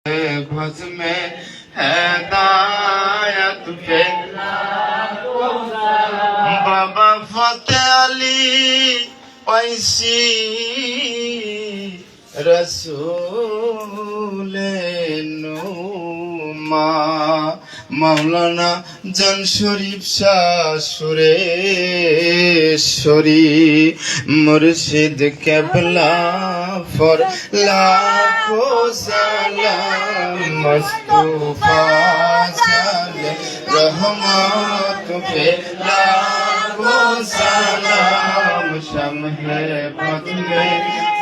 भज में हिदायत पे बाबा फतेह अली पैसी रसूल नुमा मौलाना जन शरीफ शाह सुरेश्वरी मुर्शिद केबला फॉर लाखों सलाम मुस्तफा साले रहमत पे लाखों सलाम शम्हे बद में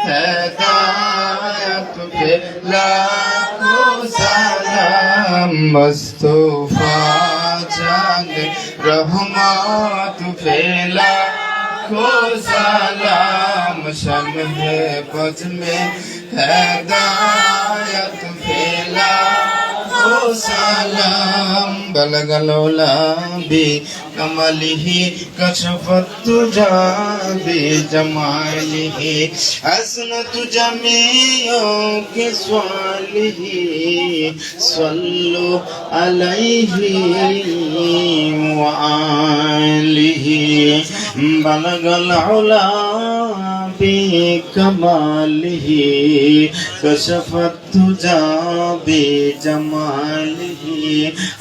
हिदायत पे लाखों सलाम मुस्तफा जाने रहमत पे लाखों सलाम शम्हे बद में हिदायत पे लाखों सलाम बलगल उला बि कमलिही कशफत तुजा बि जमालिही हसनत जमीओ के स्वालिही सल्लु अलैहि व आलिही बलगल उला कमालिही कशफत तुजा बि जमालिही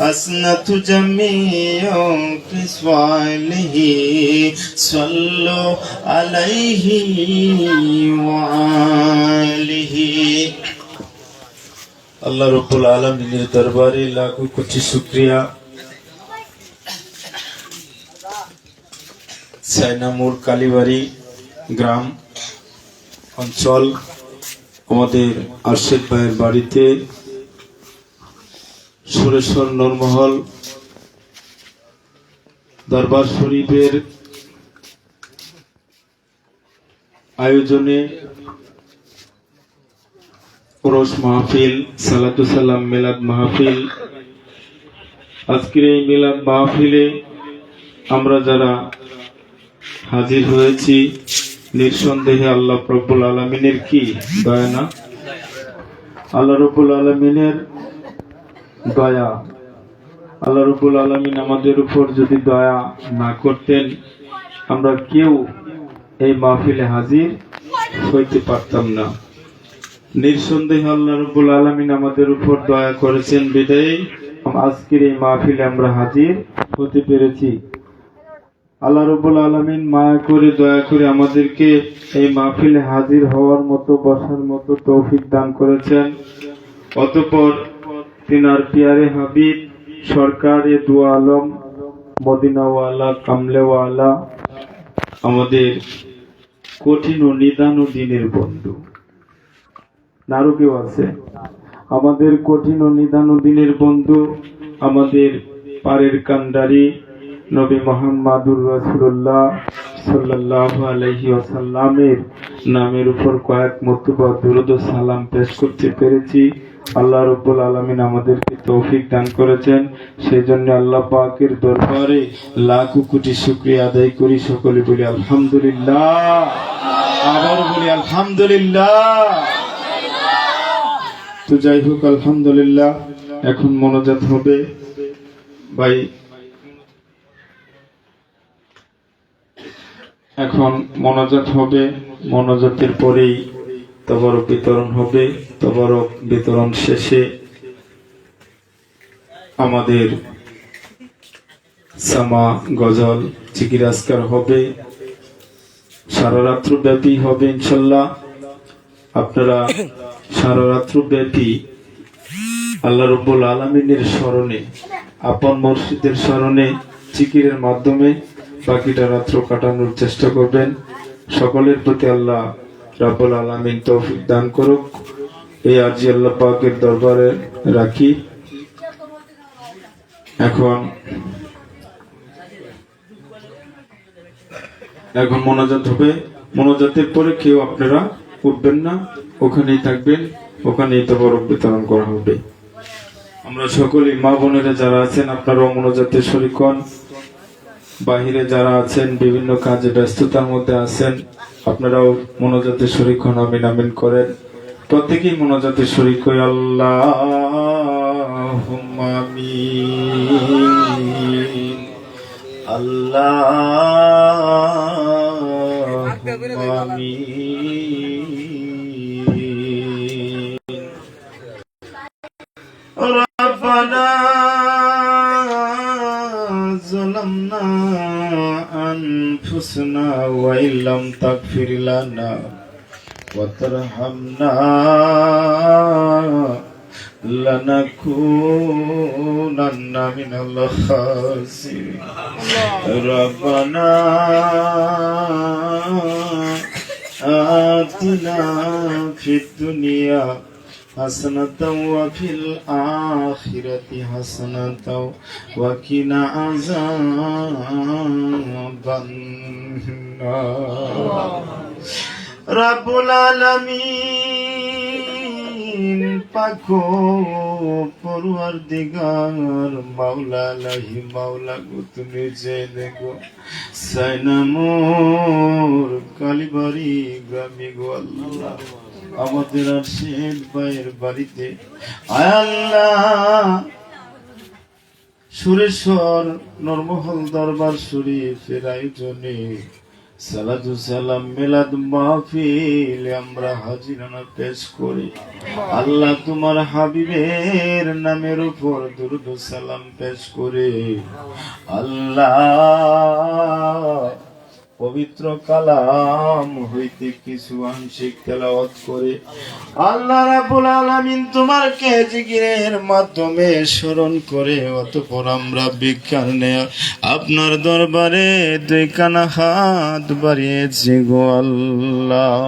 हसनत जमीओ के स्वालिही सल्लु अलैहि व आलिही। আল্লাহ রব্বুল আলামিনের দরবারে লাখো কোটি শুকরিয়া। সাইনামুর কালীবাড়ি গ্রাম অঞ্চল আমাদের আরশেদ ভাইয়ের বাড়িতে সুরেশ্বর নরমহল দরবার শরীফের আয়োজনে ওরস মাহফিল সালাতু সালাম মিলাদ মাহফিল। আজকের এই মিলাদ মাহফিলে আমরা যারা হাজির হয়েছি নিঃসন্দেহে আল্লাহ রব্বুল আলামিনের কি দয়া না? আল্লাহ রব্বুল আলামিনের দয়া। আল্লাহ রব্বুল আলামিন আমাদের উপর যদি দয়া না করতেন আমরা কেউ এই মাহফিলে হাজির হইতে পারতাম না। নিঃসন্দেহে আল্লাহ রব্বুল আলামিন আমাদের উপর দয়া করেছেন বিদায় আজকের এই মাহফিলে আমরা হাজির হতে পেরেছি। আল্লাহ রাব্বুল আলামিন মায়া করে দয়া করে আমাদেরকে এই মাহফিলে হাজির হওয়ার মতো বসার মতো তৌফিক দান করেছেন। অতঃপর তিনার পিয়ারে হাবিব সরকারে দু আলম মদিনাওয়ালা কামলেওয়ালা আমাদের কঠিন ও নিদান ও দিনের বন্ধু নারু কেউ আছে আমাদের কঠিন ও নিদান ও দিনের বন্ধু আমাদের পারের কান্ডারি নবী মুহাম্মদুর রাসূলুল্লাহ সাল্লাল্লাহু আলাইহি ওয়াসাল্লামের নামের উপর কয়েক মর্তবা দুরূদ ও সালাম পেশ করতে পেরেছি। আল্লাহ রাব্বুল আলামিন আমাদেরকে তৌফিক দান করেছেন, সেজন্য আল্লাহ পাকের দরবারে লাখো কোটি শুকরিয়া আদায় করি। সকলে বলি আলহামদুলিল্লাহ, আবার বলি আলহামদুলিল্লাহ। তো যাই হোক আলহামদুলিল্লাহ, এখন মোনাজাত হবে ভাই, এখন মোনাজাত হবে। মোনাজাতের পরেই তবারক বিতরণ হবে। তবারক বিতরণ শেষে আমাদের সামা গজল জিকির আজকার হবে, সারা রাত্র ব্যাপী হবে ইনশাল্লাহ। আপনারা সারা রাত্র ব্যাপী আল্লাহ রাব্বুল আলামিনের স্মরণে, আপন মুর্শিদের স্মরণে জিকিরের মাধ্যমে বাকিটা রাত্র কাটানোর চেষ্টা করবেন। সকলের প্রতি আল্লাহ রাব্বুল আলামিন তৌফিক দান করুক, এই আরজি আল্লাহ পাকের দরবারে রাখি। এখন মোনাজাত হবে। মোনাজাতের পরে কেউ আপনারা উঠবেন না, ওখানেই থাকবেন, ওখানেই তবারক বিতরণ করা হবে। আমরা সকলেই মা বোনেরা যারা আছেন আপনারাও মোনাজাতে শরীক হন। বাহিরে যারা আছেন বিভিন্ন কাজে ব্যস্ততার মধ্যে আছেন, আপনারাও মোনাজাতে শরীক হন, আমিন আমিন করেন। প্রত্যেকেই মোনাজাতে শরীক হই। আল্লাহুম্মা আমিন। আল্লাহুম্মা আমিন। ربنا ظلمنا أنفسنا وإن لم تغفر لنا وترحمنا لنكونن من الخاسرين ربنا آتنا في الدنيا حسنة وفي الآخرة حسنة وقنا عذاب النار رب العالمين পাকো পরওয়ারদিগার মাওলা লাহি মাওলা গো তুমি যে দেখো সাইনামুর কালীবাড়ি গ্রামে গো আল্লাহ আমাদের আরশেদ ভাইয়ের বাড়িতে আয় আল্লাহ সুরেশ্বর নরমহল দরবার শরীফের আয়োজনে সালাতু সালাম মিলাদ মাহফিল আমরা হাজিরানা পেশ করি আল্লাহ তোমার হাবিবের নামের উপর দুরূদ ও সালাম পেশ করে আল্লাহ পবিত্র কালাম হইতে কিছু আংশিক তেলাওয়াত করে আল্লাহ রাব্বুল আলামিন তোমার কে জিকিরের মাধ্যমে স্মরণ করে অতঃপর আমরা বিজ্ঞান নেয়া আপনার দরবারে দুই কানা হাত বাড়িয়েছি গো আল্লাহ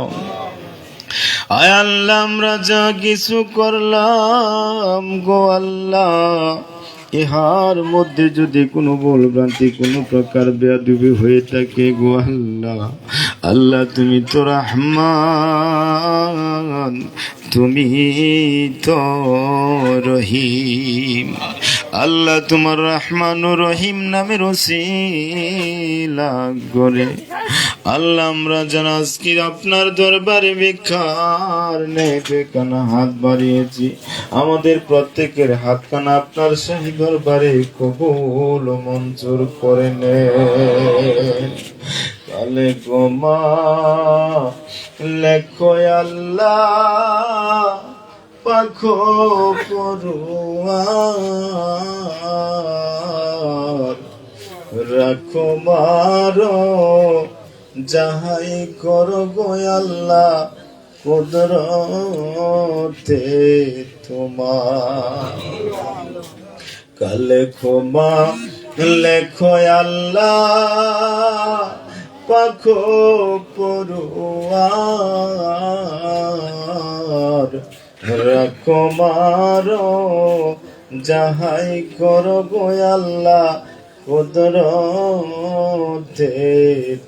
আয় আল্লাহ আমরা যা কিছু করলাম গো আল্লাহ ইহার মধ্যে যদি কোনো ভুল ভ্রান্তি কোনো প্রকার বেয়াদবি হয়ে থাকে গো আল্লাহ আল্লাহ তুমি তো রহমান তুমি তো রহিম আল্লাহ তোমার রহমান ও রহিম নামের ওসিলা করে আল্লাহ আমরা জানা আজকে আপনার দরবারে ভিক্ষার নেই কানা হাত বাড়িয়েছি আমাদের প্রত্যেকের হাত কানা আপনার শাহী দরবারে কবুল ও মঞ্জুর করে নেন কালে গোমা লেখো আল্লাহ পাখো পড়ুয়ার রাখো মারো যাহাই করো গো আল্লাহ কুদরতে তোমার কালে ক্ষমা লেখো আল্লাহ পাখো পড়ুয়ার রাখো মারো যাহাই করো গো আল্লাহ কুদরতে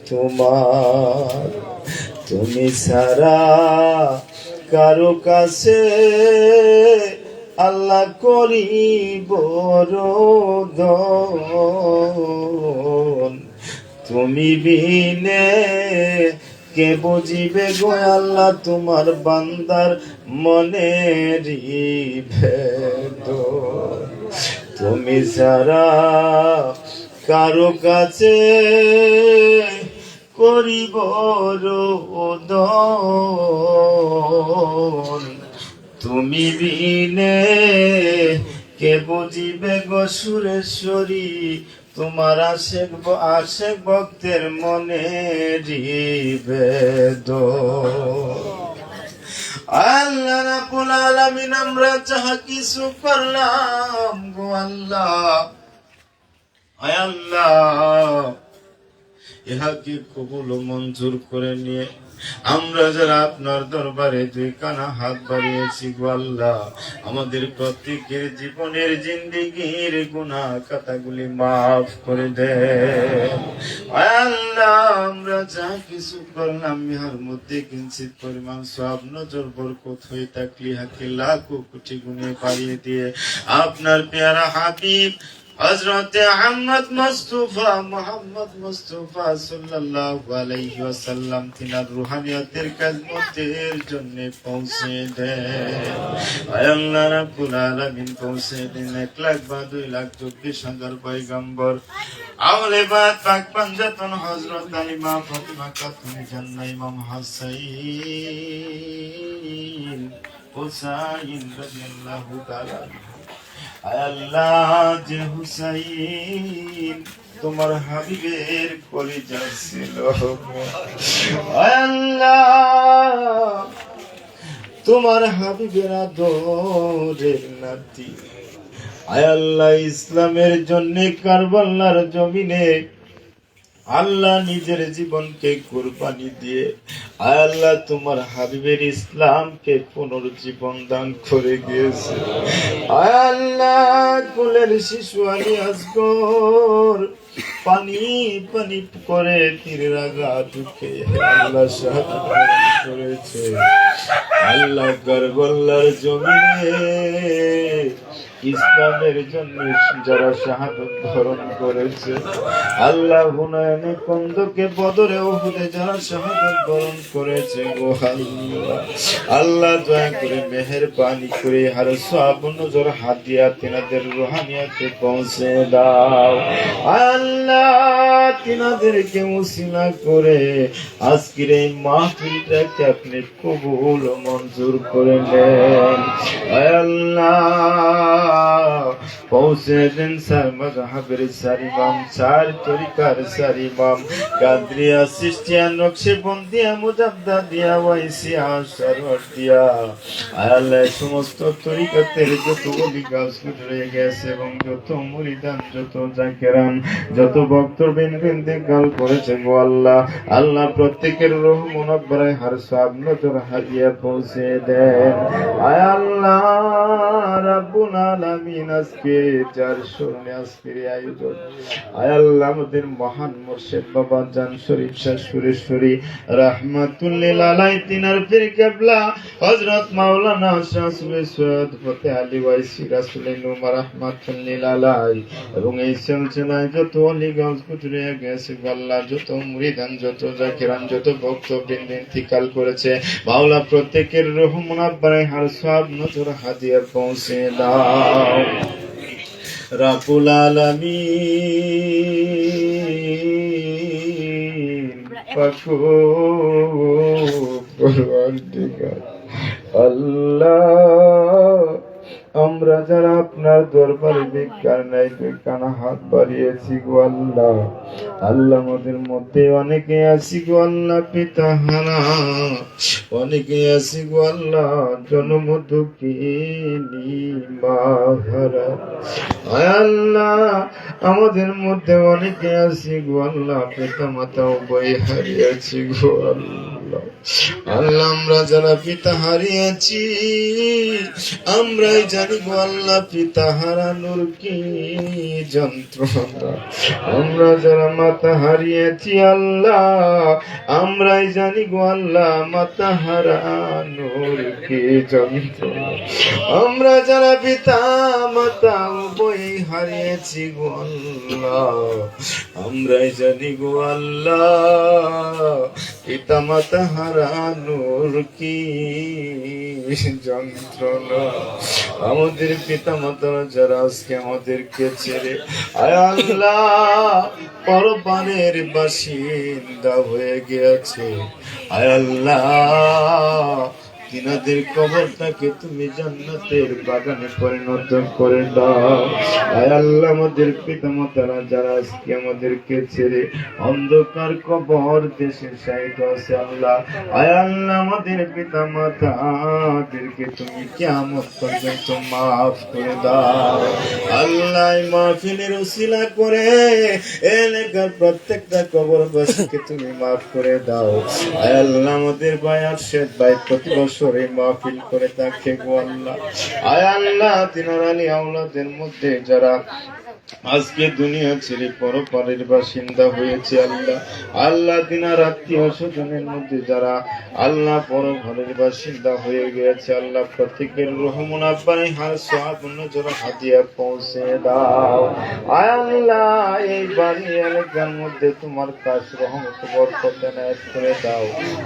তোমার তুমি সারা কারো কাছে আল্লাহ করিব রোদন তুমি বিনে কে বুঝিবে গো আল্লাহ তোমার বান্দার মনের ভেদন তুমি সারা কারো কাছে করিব রোদন তুমি বিনে কে বুঝিবে গো সুরেশ্বরী তোমার আশেক ভক্তের মনে বেদন আল্লাহ রাব্বুল আলামিন আমরা যাহা কিছু করলাম গো আল্লাহ আয় আল্লাহ ইহাকে কবুল ও মঞ্জুর করে নিয়ে আমরা যারা আপনার দরবারে দুই কানা হাত বাড়িয়েছি গো আল্লাহ আমাদের প্রত্যেকের জীবনের জিন্দেগির গুনাহ খাতাগুলি মাফ করে দেন আল্লাহ আমরা যা কিছু করলাম ইহার মধ্যে কিঞ্চিত পরিমাণ সওয়াব নজর বরকত হয়ে থাকলে ইহাকে লাখো কোটি গুণে বাড়িয়ে দিয়ে আপনার পেয়ারা হাবিব হযরত মোহাম্মদ মুস্তাফা সাল্লাল্লাহু আলাইহি ওয়াসাল্লাম তিনার রুহানিয়তের খেদমতের জন্য পৌঁছে দেন। আয় আল্লাহ রাব্বুল আলামিন পৌঁছে দেন 1 লাখ বা 2 লাখ 24,000 পয়গম্বর আওলে বাদ পাক পাঞ্জাতন হযরত আলী মা ফাতিমা খাতুন জান্নাহ ইমাম হুসাইন রাদিয়াল্লাহু তাআলা। আয় আল্লাহ যে হুসাইন তোমার হাবিবের কলিজা ছিল, আয় আল্লাহ তোমার হাবিবের আদরের নাতি, আয় আল্লাহ ইসলামের জন্য কারবালার জমিনে আল্লাহ নিজের জীবনকে কুরবানি দিয়ে আয় আল্লাহ তোমার হাবিবের ইসলামকে পুনর্জীবন দান করে গিয়েছে। আয় আল্লাহ কোলের শিশু আলী আসগর পানি পানি করে তীরের আগা ঢুকে আল্লাহ শাহাদাত করেছে। আল্লাহ কারবালার জমিনে ইসলামের জন্য যারা শাহাদাত বরণ করেছে, আল্লাহ হুনায়নে কন্দকে বদরে উহুদে যারা শাহাদাত বরণ করেছে গো আল্লাহ, আল্লাহ দয়া করে মেহেরবানি করে হার সওয়াব নজর হাদিয়া তিনাদের রুহানিয়াতে পৌঁছে দাও। আল্লাহ তিনাদেরকে উসিলা করে আজকের এই মাহফিলটাকে আপনি কবুল ও মঞ্জুর করে নেন। আল্লাহ পৌঁছে দেন স্যার মজহাবের স্যার ইমাম, চার তরিকার স্যার ইমাম, কাদরিয়া সিস্তিয়া নকশবন্দিয়া মুজাদ্দাদিয়া ওয়াইসিয়া শরদিয়া, আল্লাহ সমস্ত তরিকাতের যত ওলি গাছ রয়ে গেছে এবং যত মুরিদান যত জাকেরান যত ভক্তবৃন্দ গাল করেছে গো আল্লাহ, আল্লাহ প্রত্যেকের রূহ মুনাব্বারায় হার সওয়াব নজর হাদিয়া পৌঁছে দেন। আয় আল্লাহ রাব্বুল আলামিন আজকে 400 আজকের আয়োজন, আয় আল্লাহ আমাদের মহান মুর্শিদ বাবা জান শরীফ শাহ সুরেশ্বরী রাহমাতুল লিল আলাইহি তিনার পীর কিবলা হযরত মাওলানা শাহ সৈয়দ ফতেহ আলী ওয়াইসি রাসূলের নুমা রাহমাতুল লিল আলাইহি এবং এই সিলসিলায় যত ওলি গাউস কুতুরে গেছে আল্লাহ, যত মুরিদান যত জাকিরান যত ভক্তবৃন্দ ইন্তিকাল করেছে মাওলা প্রত্যেকের রূহ মুনাব্বারায় হার সওয়াব নজর হাদিয়া পৌঁছে দাও রাব্বুল আলামিন। পাকো পরওয়ারদিগার আল্লাহ, আমরা যারা আপনার দরবারে ভিক্ষার নাই কানা হাত বাড়িয়েছি গো আল্লাহ, আল্লাহ আমাদের মধ্যে অনেকে আছি গো আল্লাহ পিতাহারা, অনেকে আছি গো আল্লাহ জন্ম দুঃখিনী মা হারা, আল্লাহ আমাদের মধ্যে অনেকে আছি গো আল্লাহ পিতা মাতা উভয় হারিয়েছি গো আল্লাহ, আল্লাহ আমরা যারা পিতা হারিয়েছি আমরাই জানি গো আল্লাহ পিতা হারানোর কি যন্ত্রণা, আমরা যারা মাতা হারিয়েছি আল্লাহ আমরাই জানি গো আল্লাহ মাতা হারানোর কি যন্ত্রণা, আমরা যারা পিতা মাতা উভয় হারিয়েছি গো আল্লাহ আমরাই জানি গো আল্লাহ পিতা মাতা হারানোর কি যন্ত্রণা। আমাদের পিতা মাতারা যারা আজকে আমাদেরকে ছেড়ে আয় আল্লাহ পরপারের বাসিন্দা হয়ে গিয়েছে, আয় আল্লাহ তিনাদের কবরটাকে তুমি জান্নাতের বাগানে পরিণত করে দাও। আয় আল্লাহ আমাদের পিতা মাতারা যারা আজকে আমাদেরকে ছেড়ে অন্ধকার কবর দেশে শায়িত আছে আল্লাহ, আয় আল্লাহ আমাদের পিতা মাতাদেরকে তুমি কিয়ামত পর্যন্ত মাফ করে দাও। আল্লাহ মাহফিলের উসিলা করে এলাকার প্রত্যেকটা কবরবাসীকে তুমি মাফ করে দাও। আয় আল্লাহ আমাদের ভাই আরশেদ ভাই প্রতি বছর এই মাহফিল করে থাকে গো আল্লাহ, আয় আল্লাহ তিনার আলী আওলাদের মধ্যে যারা আজকে দুনিয়া ছেড়ে পরপারের বাসিন্দা হয়েছে আল্লাহ। আল্লাহ দিনার আত্মীয় স্বজনের মধ্যে যারা আল্লাহ পরপারের বাসিন্দা হয়ে গেছে আল্লাহ প্রত্যেকের রহমুন আব্বানি হার সোহাবুন্ন জোড়া হাদিয়া পৌঁছে দাও। আয় আল্লাহ এই বাড়ি এলাকার মধ্যে তোমার কাজ রহমত বরকত এনায়েত করে দাও।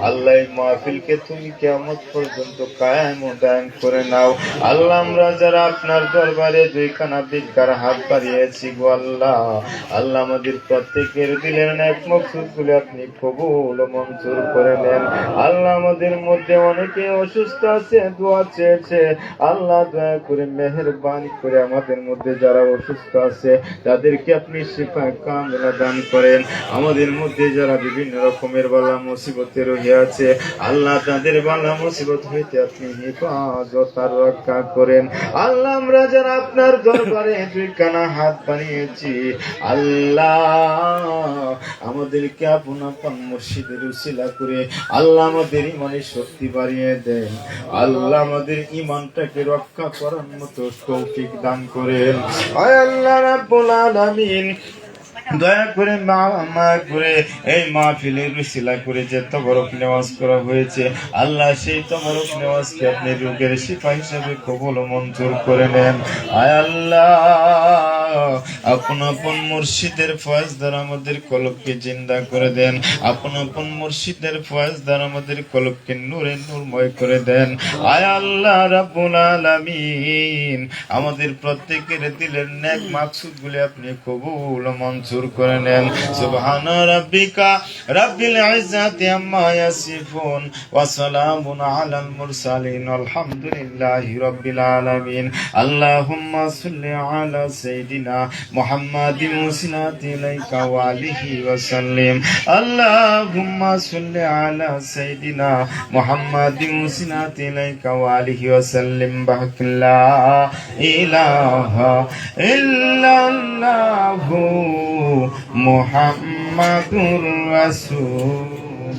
আল্লাহ এই মাহফিলকে তুমি কিয়ামত পর্যন্ত কায়েম ও দায়েম করে নাও। আল্লাহ আমরা যারা আপনার দরবারে দুইখানা ভিক্ষার হাত বাড়িয়েছি গো আল্লাহ, আল্লাহ আমাদের প্রত্যেকের দিলের ন্যাক মকসুদ গুলো আপনি কবুল ও মঞ্জুর করে নেন। আল্লাহ আমাদের মধ্যে অনেকে অসুস্থ আছে, দোয়া চেয়েছে আল্লাহ দয়া করে মেহেরবানি করে আমাদের মধ্যে যারা অসুস্থ আছে তাদেরকে আপনি শিফা কামিলা দান করেন। আমাদের মধ্যে যারা বিভিন্ন রকমের বালা মুসিবতে রয়ে আছে আল্লাহ তাদের বালা মুসিবত হইতে আপনি হেফাজত আর রক্ষা করেন। আল্লাহ আমরা যারা আপনার দরবারে দুইখানা হাত বানিয়েছি আল্লাহ আমাদেরকে আপন আপন মুর্শিদের উসিলা করে আল্লাহ আমাদের ইমানের শক্তি বাড়িয়ে দেন। আল্লাহ আমাদের ইমানটাকে রক্ষা করার মতো তৌফিক দান করেন। আয় আল্লাহ রাব্বুল আলামিন দয়া করে মা করে এই মাহফিলের উসিলা করে যে তবরক নেওয়াজ করা হয়েছে আল্লাহ সেই তবরক নেওয়াজকে আপনি রোগের শিফা হিসেবে কবুল ও মঞ্জুর করে নেন। আয় আল্লাহ আপন আপন মুর্শিদের ফয়েজ দ্বারা আমাদের কলবকে জিন্দা করে দেন। আপন আপন মুর্শিদের ফয়েজ দ্বারা আমাদের কলবকে নূরে নূরময় করে দেন। আয় আল্লাহ রাব্বুল আলামিন আমাদের প্রত্যেকের দিলের নেক মাকসুদ গুলি আপনি কবুল ও মঞ্জুর করে নেন। সুবহানা রাব্বিকা রাব্বিল ইজ্জাতি আম্মা ইয়াসিফুন ওয়া সালামুন আলাল মুরসালিন আলহামদুলিল্লাহি রাব্বিল আলামিন। আল্লাহুম্মা সাল্লি আলা সাইয়্যিদিনা মুহাম্মাদিন ওয়াসিলাতি ইলাইকা ওয়া আলিহি ওয়া সাল্লিম। আল্লাহুম্মা সাল্লি আলা সাইয়্যিদিনা মুহাম্মাদিন ওয়াসিলাতি ইলাইকা ওয়া আলিহি ওয়া সাল্লিম। বারাকাল্লা ইলাহা ইল্লাল্লাহু মুহাম্মাদুর রাসূলুল্লাহ।